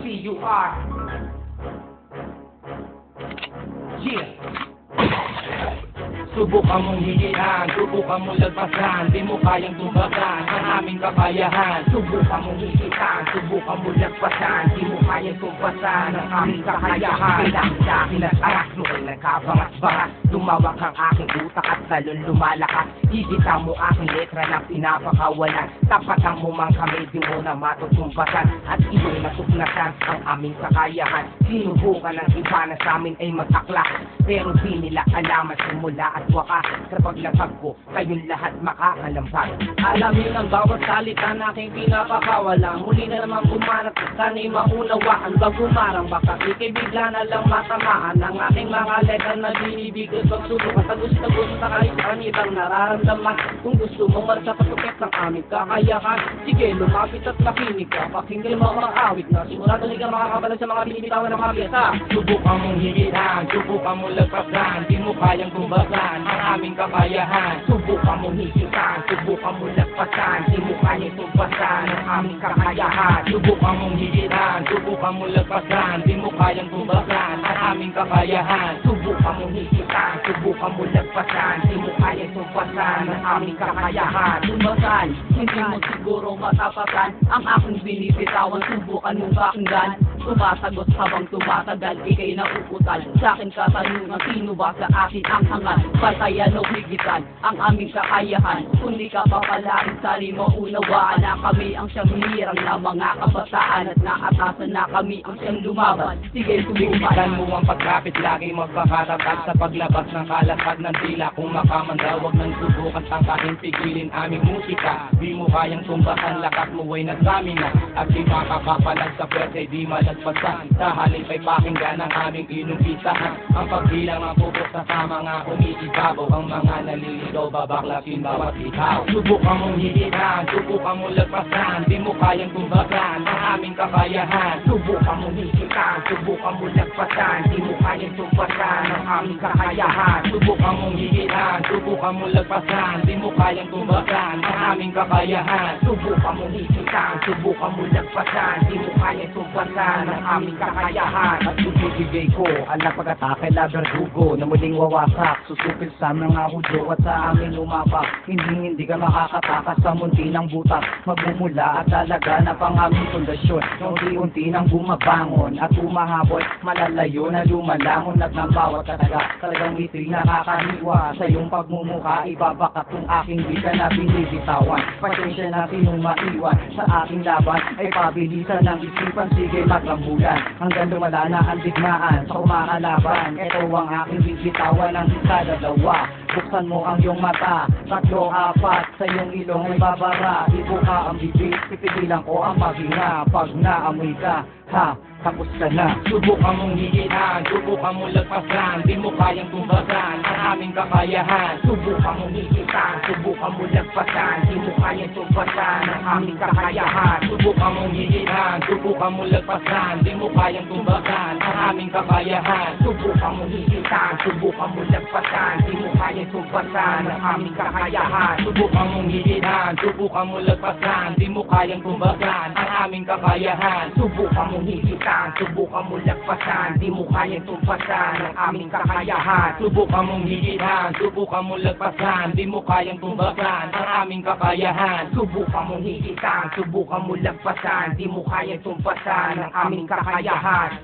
CUR. Yeah. Subukan mong higihan, subukan mong lagpasan, di mo kayang tumbagan ang aming kakayahan. Subukan mong higihan, subukan mong lagpasan, di mo kayang tumpasan ang aming kakayahan. Kailang sa akin at aras, noon nagkabangas-bangas, lumawak ang aking utak at lalong lumalakas. Higita mo aking letra na pinapakawalan, tapatan mo mang kami, di mo na matutumbasan at iyong natuklasan ang aming kakayahan. Sinubukan ng iba na sa amin ay mag-akla, pero di nila alaman simula at wakas. Kapag lagpag ko, kayong lahat makakalampas. Alamin ang bawat salita na aking pinapakawala. Muli na naman bumanat, sana'y maunawaan. Bago marang baka ikay bigla na lang matamaan ang aking mga letra na binibigay. Pagsulok at tagos-tagos sa kahit kanibang nararamdaman. Kung gusto mong magsapasupit ng aming kakayahan, sige lumapit at makinig ka. Pakinggan mo ang awit na sigurado hindi ka makakabalag sa mga binibitawan ng mga piyesa. Subukan mong higitan, subukan mong lagpasan, di mo kayang tumbagan ang aming kakayahan. Subukan mong higitan, subukan mong lagpasan, di mo kayang tumbasan ang aming kakayahan. Subukan mong higitan, subukan mong lagpasan, di mo kayang tumbasan ang aming kakayahan. Subukan mong higitan, subukan mong lagpasan, di mo kayang tumbasan ang aming kakayahan. Tumbasan, hindi mo siguro matapatan ang aking binibitawan. Subukan mong pakinggan, tumasagot habang tumatagal, ikay nauutal. Sa akin katanungan, sino ba sa akin ang hangal? Patayan o higitan ang aming kakayahan. Kung di ka papalain, sari maunawaan na kami ang siyang hirang na mga kabataan at naatasan na kami ang siyang lumaban. Sige, subukan mo ang pagkapit, lagi magpakatatag sa paglabas ng kalapag ng dila. Kung makamanda, huwag nang subukan, tangkahin, pigilin aming musika. Di mo kayang tumbasan, lakas mo ay nagsami na. At di makakapalag sa pwede, di malagpasan. Sa halip ay pakinggan ang aming inumpisahan. Ang pagbilang ang pupok sa mga umiibabaw, ang mga naliligaw, babaklasin bawat ikaw. Subukan mong higitan, subukan mong lagpasan, di mo kayang tumbagan ang aming kakayahan. Subukan mong higitan, subukan mong lagpasan, di mo kayang tumbagan ang aming kakayahan. Subukan mong higitan, subukan mong lagpasan, di mo kayang tumbagan ang aming kakayahan. Subukan mong higitan, subukan mong lagpasan, di mo kayang tumbagan ang aming kakayahan. At ibibigay ko ang napag-atake na berdugo na muling wawasak, susupil sa mga hudyo at sa amin lumapak. Hindi ka makakatakas sa munti ng butak, magmumula at talaga na pang aming pundasyon. Unti-unti nang bumabangon at umahabol, malalayo na lumalangon at ng bawat kataga. Talagang ngiti nakakaniwa sa iyong pagmumukha, ibabakat kung aking di ka na binibitawan. Pasensya na sinong maiwan sa aking laban ay pabilisan ng isipan, sige maglambulan hanggang lumala na ang digmaan sa umakalaban. Ito ang aking bibitawan ng isa, dalawa. Buksan mo ang iyong mata, tatlo, apat, sa iyong ilong ay babara. Ibuka ang bibig, pipigilan ko ang maghinga. Pag naamoy ka, ha, tapos ka na. Subukan mong higitan, subukan mong lagpasan, di mo kayang tumbagan ang aming kakayahan. Subukan mong higitan, subukan mong lagpasan, di mo kayang tumbasan ang aming kakayahan. Subukan mong higitan, subukan mong lagpasan, di mo kayang tumbagan ang aming kakayahan. Subukan mong higitan, subukan mong lagpasan, di mo kayang tumbasan ang aming kakayahan. Subukan mong higitan, subukan mong lagpasan, di mo kayang tumbagan ang aming kakayahan. Subukan mong higitan, subukan mo lagpasan, di mo kayang tumpasan ang aming kakayahan. Subukan mong higitan, subukan mo lagpasan, di mo kayang tumbasan ang aming kakayahan. Subukan mong higitan, subukan mo lagpasan, di mo kayang tumpasan ang aming kakayahan.